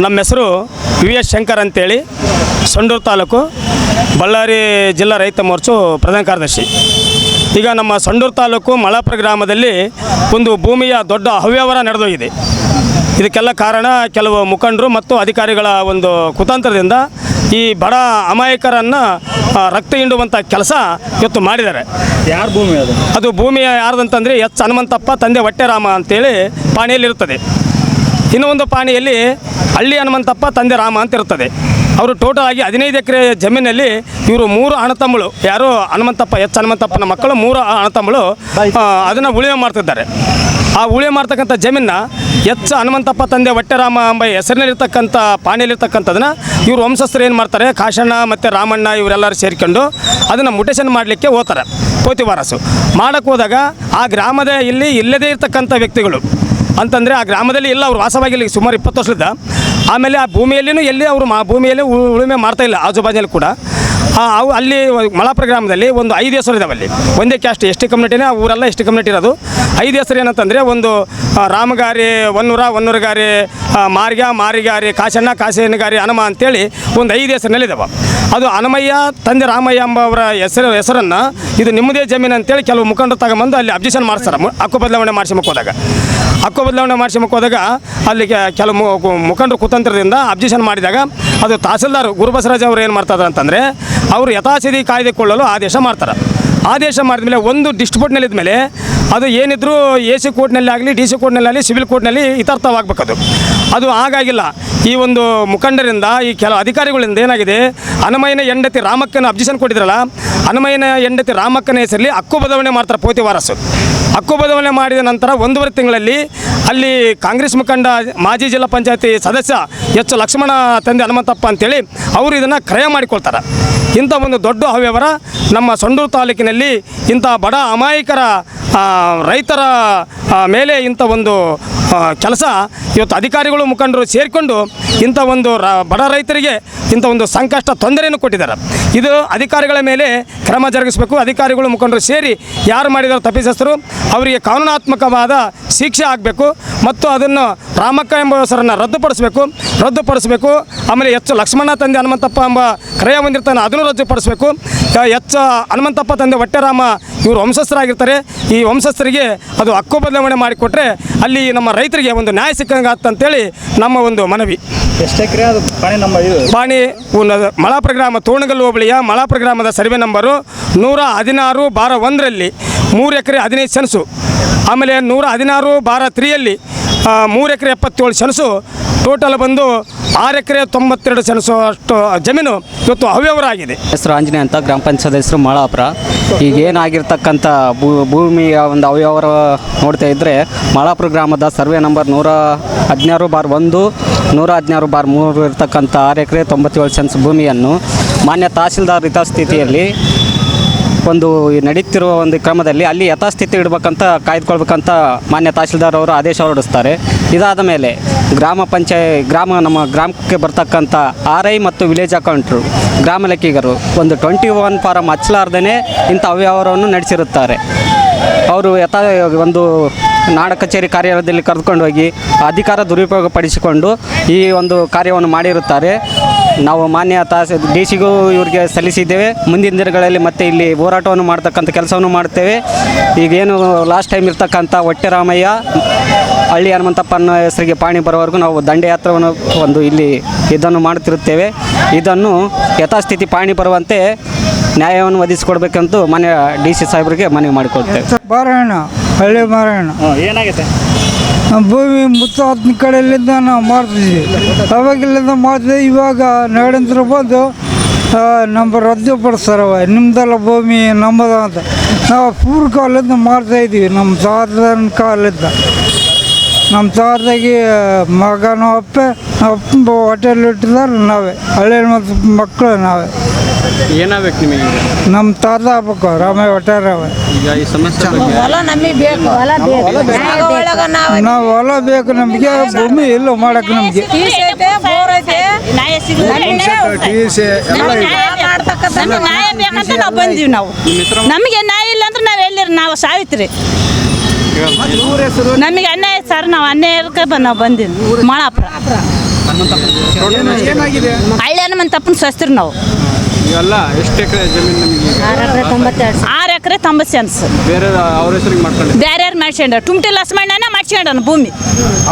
ನಮ್ಮ ಹೆಸರು VS ಶಂಕರ್ ಅಂತೇಳಿ, ಸಂಡೂರು ತಾಲೂಕು, ಬಳ್ಳಾರಿ ಜಿಲ್ಲಾ ರೈತ ಮೋರ್ಚಾ ಪ್ರಧಾನ ಕಾರ್ಯದರ್ಶಿ. ಈಗ ನಮ್ಮ ಸಂಡೂರು ತಾಲೂಕು ಮಳಾಪುರ ಗ್ರಾಮದಲ್ಲಿ ಒಂದು ಭೂಮಿಯ ದೊಡ್ಡ ಅವ್ಯವಹಾರ ನಡೆದೋಗಿದೆ. ಇದಕ್ಕೆಲ್ಲ ಕಾರಣ ಕೆಲವು ಮುಖಂಡರು ಮತ್ತು ಅಧಿಕಾರಿಗಳ ಒಂದು ಕುತಂತ್ರದಿಂದ ಈ ಬಡ ಅಮಾಯಕರನ್ನು ರಕ್ತ ಹಿಂಡುವಂಥ ಕೆಲಸ ಇವತ್ತು ಮಾಡಿದ್ದಾರೆ. ಯಾರ ಭೂಮಿ ಅದು? ಅದು ಭೂಮಿ ಯಾರ್ದಂತಂದರೆ ಎಚ್ ಹನುಮಂತಪ್ಪ ತಂದೆ ಹೊಟ್ಟೆರಾಮ ಅಂತೇಳಿ ಪಾಣಿಯಲ್ಲಿರುತ್ತದೆ. ಇನ್ನೂ ಒಂದು ಪಾಣಿಯಲ್ಲಿ ಹಳ್ಳಿ ಹನುಮಂತಪ್ಪ ತಂದೆ ರಾಮ ಅಂತ ಇರ್ತದೆ. ಅವರು ಟೋಟಲ್ ಆಗಿ 15 ಎಕರೆ ಜಮೀನಲ್ಲಿ ಇವರು 3 ಅಣ್ಣತಮ್ಮಳು, ಯಾರು ಹನುಮಂತಪ್ಪ ಎಚ್ ಹನುಮಂತಪ್ಪನ ಮಕ್ಕಳು 3 ಅಣ್ಣತಮ್ಮಳು ಅದನ್ನು ಉಳುಮೆ ಮಾಡ್ತಿದ್ದಾರೆ. ಆ ಉಳುಮೆ ಮಾಡ್ತಕ್ಕಂಥ ಜಮೀನ ಎಚ್ ಹನುಮಂತಪ್ಪ ತಂದೆ ಹೊಟ್ಟೆರಾಮ ಎಂಬ ಹೆಸರಿನಲ್ಲಿರ್ತಕ್ಕಂಥ ಪಾಣಿಯಲ್ಲಿರ್ತಕ್ಕಂಥದನ್ನು ಇವರು ವಂಶಸ್ಥರು ಏನು ಮಾಡ್ತಾರೆ, ಕಾಶಣ್ಣ ಮತ್ತು ರಾಮಣ್ಣ ಇವರೆಲ್ಲರೂ ಸೇರಿಕೊಂಡು ಅದನ್ನು ಮುಟೇಶನ್ ಮಾಡಲಿಕ್ಕೆ ಹೋಗ್ತಾರೆ. ಪೋತಿವಾರಸು ಮಾಡೋಕ್ಕೆ ಹೋದಾಗ ಆ ಗ್ರಾಮದ ಇಲ್ಲದೇ ಇರ್ತಕ್ಕಂಥ ವ್ಯಕ್ತಿಗಳು ಅಂತಂದರೆ ಆ ಗ್ರಾಮದಲ್ಲಿ ಇಲ್ಲ, ಅವರು ವಾಸವಾಗಿಲ್ಲ ಸುಮಾರು 20 ವರ್ಷದ. ಆಮೇಲೆ ಆ ಭೂಮಿಯಲ್ಲಿಯೂ ಎಲ್ಲಿ ಅವರು ಭೂಮಿಯಲ್ಲಿ ಉಳುಮೆ ಮಾಡ್ತಾಯಿಲ್ಲ ಆಜುಬಾಜಲ್ಲಿ ಕೂಡ. ಅವು ಅಲ್ಲಿ ಮಳಾಪುರ ಗ್ರಾಮದಲ್ಲಿ ಒಂದು 5 ಹೆಸರು ಇದಾವೆ. ಅಲ್ಲಿ ಒಂದೇ ಕ್ಯಾಸ್ಟ್ ST ಕಮ್ಯುನಿಟಿನೇ, ಆ ಊರೆಲ್ಲ ST ಕಮ್ಯುನಿಟಿ ಇರೋದು. 5 ಹೆಸರು ಏನಂತಂದರೆ, ಒಂದು ರಾಮಗಾರಿ, ಒನ್ನೂರಗಾರಿ, ಮಾರಿಗಾರಿ, ಕಾಶಣ್ಣಗಾರಿ, ಹನುಮ ಅಂತೇಳಿ ಒಂದು 5 ಹೆಸರಿನಲ್ಲಿದ್ದಾವೆ. ಅದು ಹನುಮಯ್ಯ ತಂದೆ ರಾಮಯ್ಯ ಎಂಬವರ ಹೆಸರನ್ನು ಇದು ನಿಮ್ಮದೇ ಜಮೀನು ಅಂತೇಳಿ ಕೆಲವು ಮುಖಂಡರು ತಗೊಂಬಂದು ಅಲ್ಲಿ ಅಬ್ಜೆಕ್ಷನ್ ಮಾಡಿಸ್ತಾರೆ. ಹಕ್ಕು ಬದಲಾವಣೆ ಮಾಡಿಸಿ ಹೋದಾಗ ಅಲ್ಲಿಗೆ ಕೆಲವು ಮುಖಂಡರು ಕುತಂತ್ರದಿಂದ ಅಬ್ಜೆಕ್ಷನ್ ಮಾಡಿದಾಗ ಅದು ತಹಸೀಲ್ದಾರ್ ಗುರುಬಸವರಾಜ್ ಅವರು ಏನು ಮಾಡ್ತಾರೆ ಅಂತಂದರೆ, ಅವರು ಯಥಾಸ್ಥಿತಿ ಕಾಯ್ದುಕೊಳ್ಳಲು ಆದೇಶ ಮಾಡ್ತಾರೆ. ಆದೇಶ ಮಾಡಿದ ಮೇಲೆ ಒಂದು ಡಿಸ್ಟ್ರಿಬ್ಯೂಟ್ನಲ್ಲಿದ್ದ ಮೇಲೆ ಅದು ಏನಿದ್ರು AC ಕೋರ್ಟ್ನಲ್ಲಿ ಆಗಲಿ, DC ಕೋರ್ಟ್ನಲ್ಲಿ, ಸಿವಿಲ್ ಕೋರ್ಟ್ನಲ್ಲಿ ಇತ್ಯರ್ಥವಾಗಬೇಕದು. ಅದು ಹಾಗಾಗಿಲ್ಲ. ಈ ಒಂದು ಮುಖಂಡರಿಂದ, ಈ ಕೆಲವು ಅಧಿಕಾರಿಗಳಿಂದ ಏನಾಗಿದೆ, ಹನುಮಯ್ಯನ ಹೆಂಡತಿ ರಾಮಕ್ಕನ ಅಬ್ಜೆಕ್ಷನ್ ಕೊಟ್ಟಿದ್ರಲ್ಲ, ಹನುಮಯ್ಯನ ಹೆಂಡತಿ ರಾಮಕ್ಕನ ಹೆಸರಲ್ಲಿ ಹಕ್ಕು ಬದಲಾವಣೆ ಮಾಡ್ತಾರೆ ಪೋತಿವಾರಸು. ಹಕ್ಕು ಬದಲಾವಣೆ ಮಾಡಿದ ನಂತರ 1.5 ತಿಂಗಳಲ್ಲಿ ಅಲ್ಲಿ ಕಾಂಗ್ರೆಸ್ ಮುಖಂಡ ಮಾಜಿ ಜಿಲ್ಲಾ ಪಂಚಾಯತಿ ಸದಸ್ಯ ಎಚ್ ಲಕ್ಷ್ಮಣ ತಂದೆ ಹನುಮಂತಪ್ಪ ಅಂತೇಳಿ ಅವರು ಇದನ್ನು ಕ್ರಯ ಮಾಡಿಕೊಳ್ತಾರೆ. ಇಂಥ ಒಂದು ದೊಡ್ಡ ಅವ್ಯವಹಾರ ನಮ್ಮ ಸಂಡೂರು ತಾಲೂಕಿನಲ್ಲಿ ಇಂಥ ಬಡ ಅಮಾಯಕರ ರೈತರ ಮೇಲೆ ಇಂಥ ಒಂದು ಕೆಲಸ ಇವತ್ತು ಅಧಿಕಾರಿಗಳು ಮುಖಂಡರು ಸೇರಿಕೊಂಡು ಇಂಥ ಒಂದು ಬಡ ರೈತರಿಗೆ ಇಂಥ ಒಂದು ಸಂಕಷ್ಟ ತೊಂದರೆಯನ್ನು ಕೊಟ್ಟಿದ್ದಾರೆ. ಇದು ಅಧಿಕಾರಿಗಳ ಮೇಲೆ ಕ್ರಮ ಜರುಗಿಸಬೇಕು. ಅಧಿಕಾರಿಗಳು ಮುಖಂಡರು ಸೇರಿ ಯಾರು ಮಾಡಿದಾರೋ ತಪ್ಪಿತಸ್ಥರು ಅವರಿಗೆ ಕಾನೂನಾತ್ಮಕವಾದ ಶಿಕ್ಷೆ ಆಗಬೇಕು ಮತ್ತು ಅದನ್ನು ರಾಮಕ್ಕ ಎಂಬ ಹೆಸರನ್ನು ರದ್ದುಪಡಿಸಬೇಕು. ಆಮೇಲೆ ಎಚ್ ಲಕ್ಷ್ಮಣ ತಂದೆ ಹನುಮಂತಪ್ಪ ಎಂಬ ಕ್ರಯ ಹೊಂದಿರ್ತಾನೆ, ಅದನ್ನು ರದ್ದುಪಡಿಸಬೇಕು. ಎಚ್ ಹನುಮಂತಪ್ಪ ತಂದೆ ಹೊಟ್ಟೆರಾಮ ಇವರು ವಂಶಸ್ಥರಾಗಿರ್ತಾರೆ. ಈ ವಂಶಸ್ಥರಿಗೆ ಅದು ಹಕ್ಕು ಬದಲಾವಣೆ ಮಾಡಿಕೊಟ್ರೆ ಅಲ್ಲಿ ನಮ್ಮ ರೈತರಿಗೆ ಒಂದು ನ್ಯಾಯ ಸಿಕ್ಕಂಗಾತಂತೇಳಿ ನಮ್ಮ ಒಂದು ಮನವಿ. ಎಷ್ಟು ಎಕರೆ ಅದು ಪಾಣಿ? ಪಾಣಿ ಮಳಾಪುರ ಗ್ರಾಮ, ತೋಣಗಲ್ಲು ಹೋಬಳಿಯ ಮಳಾಪುರ ಗ್ರಾಮದ ಸರ್ವೆ ನಂಬರು 116/1ರಲ್ಲಿ 3 ಎಕರೆ 15 ಸೆಣಸು. ಆಮೇಲೆ 116/3ಯಲ್ಲಿ 3 ಎಕರೆ 77 ಸೆಣಸು. ಟೋಟಲ್ ಬಂದು 6 ಎಕರೆ 92 ಸೆಣಸು ಅಷ್ಟು ಜಮೀನು ಇವತ್ತು ಅವ್ಯವಹಾರ ಆಗಿದೆ. ಹೆಸರು ಆಂಜನೇಯ ಅಂತ, ಗ್ರಾಮ ಪಂಚಾಯತ್ ಹೆಸರು ಮಳಾಪುರ. ಈಗ ಏನಾಗಿರ್ತಕ್ಕಂಥ ಭೂಮಿಯ ಒಂದು ಅವ್ಯವಹಾರ ನೋಡ್ತಾ ಇದ್ದರೆ, ಮಳಾಪುರ ಗ್ರಾಮದ ಸರ್ವೆ ನಂಬರ್ 116/1, 116/3 ಇರ್ತಕ್ಕಂಥ 6 ಎಕರೆ 97 ಸೆಣಸು ಭೂಮಿಯನ್ನು ಮಾನ್ಯ ತಹಸೀಲ್ದಾರ್ ಯಥಾಸ್ಥಿತಿಯಲ್ಲಿ ಒಂದು ನಡೀತಿರುವ ಒಂದು ಕ್ರಮದಲ್ಲಿ ಅಲ್ಲಿ ಯಥಾಸ್ಥಿತಿ ಇಡಬೇಕಂತ ಕಾಯ್ದುಕೊಳ್ಬೇಕಂತ ಮಾನ್ಯ ತಹಸೀಲ್ದಾರ್ ಅವರು ಆದೇಶ ಹೊರಡಿಸ್ತಾರೆ. ಇದಾದ ಮೇಲೆ ನಮ್ಮ ಗ್ರಾಮಕ್ಕೆ ಬರ್ತಕ್ಕಂಥ RI ಮತ್ತು ವಿಲೇಜ್ ಅಕೌಂಟ್ರು, ಗ್ರಾಮ ಲೆಕ್ಕಿಗರು ಒಂದು 21 ಫಾರಮ್ ಹಚ್ಚಲಾರ್ದೇ ಇಂಥ ಅವ್ಯವಹಾರವನ್ನು ನಡೆಸಿರುತ್ತಾರೆ. ಅವರು ಒಂದು ನಾಡ ಕಚೇರಿ ಕಾರ್ಯಾಲಯದಲ್ಲಿ ಕರೆದುಕೊಂಡು ಹೋಗಿ ಅಧಿಕಾರ ದುರುಪಯೋಗ ಪಡಿಸಿಕೊಂಡು ಈ ಒಂದು ಕಾರ್ಯವನ್ನು ಮಾಡಿರುತ್ತಾರೆ. ನಾವು ಮಾನ್ಯ DCಗೂ ಇವರಿಗೆ ಸಲ್ಲಿಸಿದ್ದೇವೆ. ಮುಂದಿನ ದಿನಗಳಲ್ಲಿ ಮತ್ತೆ ಇಲ್ಲಿ ಹೋರಾಟವನ್ನು ಮಾಡ್ತಕ್ಕಂಥ ಕೆಲಸವನ್ನು ಮಾಡ್ತೇವೆ. ಈಗೇನು ಲಾಸ್ಟ್ ಟೈಮ್ ಇರ್ತಕ್ಕಂಥ ಹೊಟ್ಟೆರಾಮಯ್ಯ ಹಳ್ಳಿ ಹನುಮಂತಪ್ಪನ ಹೆಸರಿಗೆ ಪಾಣಿ ಬರೋವರೆಗೂ ನಾವು ದಂಡಯಾತ್ರೆಯನ್ನು ಇಲ್ಲಿ ಇದನ್ನು ಮಾಡುತ್ತಿರುತ್ತೇವೆ. ಇದನ್ನು ಯಥಾಸ್ಥಿತಿ ಪಾಣಿ ಬರುವಂತೆ ನ್ಯಾಯವನ್ನು ಒದಗಿಸಿಕೊಡ್ಬೇಕಂತೂ ಮಾನ್ಯ DC ಸಾಹೇಬರಿಗೆ ಮನವಿ ಮಾಡಿಕೊಡ್ತೇವೆ. ಬಾರಣ್ಣ, ಹಳ್ಳಿ ಬಾರಣ್ಣ, ಏನಾಗಿದೆ? ಭೂಮಿ ಮುತ್ತಾತ್ನ ಕಡೆಯಲ್ಲಿಂದ ನಾವು ಮಾಡ್ತಿದ್ವಿ, ಅವಾಗಿಲ್ಲಿಂದ ಮಾಡ್ತಿದ್ವಿ. ಇವಾಗ ನಡೆಂತರ ಬಂದು ನಮ್ಮ ರದ್ದುಪಡಿಸ್ತಾರವ, ನಿಮ್ಮದೆಲ್ಲ ಭೂಮಿ ನಮ್ಮದ ಅಂತ. ನಾವು ಪೂರ್ವ ಕಾಲದಿಂದ ಮಾಡ್ತಾಯಿದ್ದೀವಿ. ನಮ್ಮ ತಾತನ ಕಾಲದಿಂದ ನಮ್ಮ ತಾತದಾಗಿ ಮಗನ ಅಪ್ಪ ಹೋಟೆಲ್ ಇಟ್ಟಿದ್ದಾರೆ ನಾವೇ, ಹಳ್ಳಿ ಮಕ್ಕಳು ನಾವೇ. ಏನಾಗಬೇಕು ನಿಮಗೆ? ನಮ್ಮ ತಾತ ಆಗ್ಬೇಕು, ರಾಮಯ್ಯ ಹೊಟ್ಟೆರಾಮ. ಈಗ ಈ ಸಮಸ್ಯೆ ನಾವು ಹೊಲ ಬೇಕು ನಮಗೆ, ಭೂಮಿ ಇಲ್ಲ ಮಾಡಕ್ಕೆ ನಮಗೆ. ನಮಗೆ ನ್ಯಾಯ ಇಲ್ಲ ಅಂದ್ರೆ ನಾವು ಎಲ್ಲಿ ನಾವು ಸಾವಿತ್ರಿ, ನಮಗೆ ಅನ್ಯಾಯ ಸರ್. ನಾವು ಅನ್ಯಾಯಕ್ಕೆ ನಾವು ಬಂದಿದ್ದು ಮಳಾಪುರ. ಏನಾಗಿದೆ ಹಳ್ಳಿ ಹನುಮಂತಪ್ಪನ ಸಸ್ತ್ರಿ ನಾವು ಇವೆಲ್ಲ ಎಷ್ಟು ಎಕರೆ ಜಮೀನು ನಿಮಗೆ 6 ಎಕರೆ 90 ಸೆನ್ಸ್ ಬೇರೆ ಅವ್ರ ಹೆಸರಿಗೆ ಮಾಡ್ಕೊಂಡು ಬೇರೆ ಯಾರು ಮಾಡ್ಸ್ಕೊಂಡ ಟುಮ್ಟಿ ಲಸ್ಮಣ್ಣನ ಮಾಡ್ಸ್ಕೊಂಡನು ಭೂಮಿ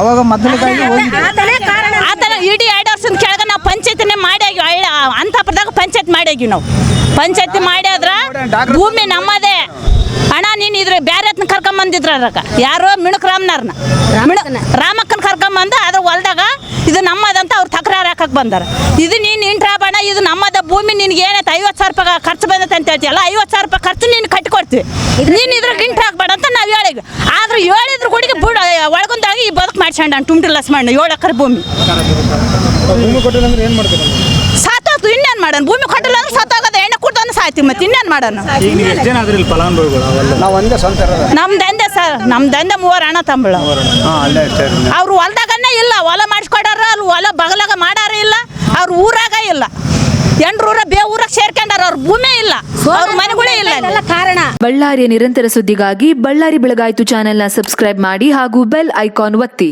ಅವಾಗ ಮೊದಲಿಗಾಗಿ ಹೋಗಿದ್ದೆ ಆತನ ಇಡೀ 2 ವರ್ಷದ ಕೆಳಗೆ ನಾವು ಪಂಚಾಯತಿನೇ ಮಾಡ್ಯಾಗಿ ಹಳ್ಳಿ ಅಂತಪರದಾಗ ಪಂಚಾಯತ್ ಮಾಡ್ಯಾಗಿ ನಾವು ಪಂಚಾಯತಿ ಮಾಡ್ಯಾದ್ರ ಭೂಮಿ ನಮ್ಮದೇ ಅಣ್ಣ ನೀನು ಇದ್ರ ಬೇರೆ ಹತ್ನ ಕರ್ಕೊಂಬಂದಿದ್ರ ಅದಕ್ಕೆ ಯಾರೋ ಮಿಣಕ್ ರಾಮಕ್ಕನ ಕರ್ಕೊಂಬಂದು ಅದ್ರ ಹೊಲ್ದಾಗ ಇದು ನಮ್ಮದಂತ ಅವ್ರು ತಕರಾರು ಹಾಕಕ್ಕೆ ಬಂದಾರ ಇದು ನೀನು ಇಂಟ್ರಾಬಣ ಇದು ನಮ್ಮದ ಭೂಮಿ ನಿನ್ಗೆ ಏನೈತೆ 50,000 ರೂಪಾಯಿ ಖರ್ಚು ಬಂದೈತೆ ಅಂತ ಹೇಳ್ತೀಯಲ್ಲ 50,000 ರೂಪಾಯಿ ಖರ್ಚು ನೀನು ಕಟ್ಟಿಕೊಡ್ತೀವಿ ನೀನು ಇದ್ರಾಗ ಇಂಟ್ರಾಗಬೇಡ ಅಂತ ನಾವು ಹೇಳಿದ್ವಿ ಆದ್ರೆ ಹೇಳಿದ್ರು ಗುಡಿಗೆ ಬಿಡ ಒಳಗೊಂದಾಗ ಈ ಬದುಕು ಮಾಡ್ಸ್ಕೊಂಡ ಟುಮ್ಟಿ ಲಸ್ಮಣ್ಣ 7 ಎಕರೆ ಭೂಮಿ ಭೂಮಿ ಕೊಟ್ಟಿಲ್ಲ ಅಂದ್ರೆ ಏನು ಮಾಡ್ತೀರಾ ಸಾತೋತು ಇನ್ನೇನು ಮಾಡೋಣ ಭೂಮಿ ಕೊಟ್ಟಿಲ್ಲ ಅಂದ್ರೆ ಸತ್ತೋಗೋದು ಎಣ್ಣೆ ಕುಡ್ದು ಸಾಯ್ತೀವಿ ಮತ್ತೆ ಇನ್ನೇನು ಮಾಡೋಣ ಈಗ ನೀವು ಎಷ್ಟು ಜನ ಆದ್ರಿ ಇಲ್ಲಿ ಫಲಾನುಭವಿಗಳು ಅವೆಲ್ಲ ನಾವು ಒಂದೇ ಸ್ವಂತ ಇರೋದು. ನಮ್ದಂದೆ ಸರ್ ನಮ್ದಂದೆ 3 ಅಣ್ಣ ತಮ್ಮಳು ಹಾಂ ಅಲ್ಲೇ ಅಷ್ಟೇ ರೀ. ಅವ್ರು ಹೊಲ್ದಾಗನೇ ಇಲ್ಲ ಹೊಲ ಮಾಡಿಸ್ಕೊಡಾರ ಅಲ್ಲಿ ಹೊಲ ಬಗಲಾಗ ಮಾಡಾರ ಇಲ್ಲ ಅವ್ರ ಊರಾಗ ಇಲ್ಲ ಎಂಡ್ರೂರ ಊರಾಗ ಸೇರ್ಕೊಂಡಾರ ಅವ್ರ ಭೂಮಿ ಇಲ್ಲ ಅವ್ರ ಮನೆಗಳೇ ಇಲ್ಲ ಇಲ್ಲಿ. ಬಳ್ಳಾರಿಯ ನಿರಂತರ ಸುದ್ದಿಗಾಗಿ ಬಳ್ಳಾರಿ ಬೆಳಗಾಯಿತು ಚಾನೆಲ್ನ ಸಬ್ಸ್ಕ್ರೈಬ್ ಮಾಡಿ ಹಾಗೂ ಬೆಲ್ ಐಕಾನ್ ಒತ್ತಿ.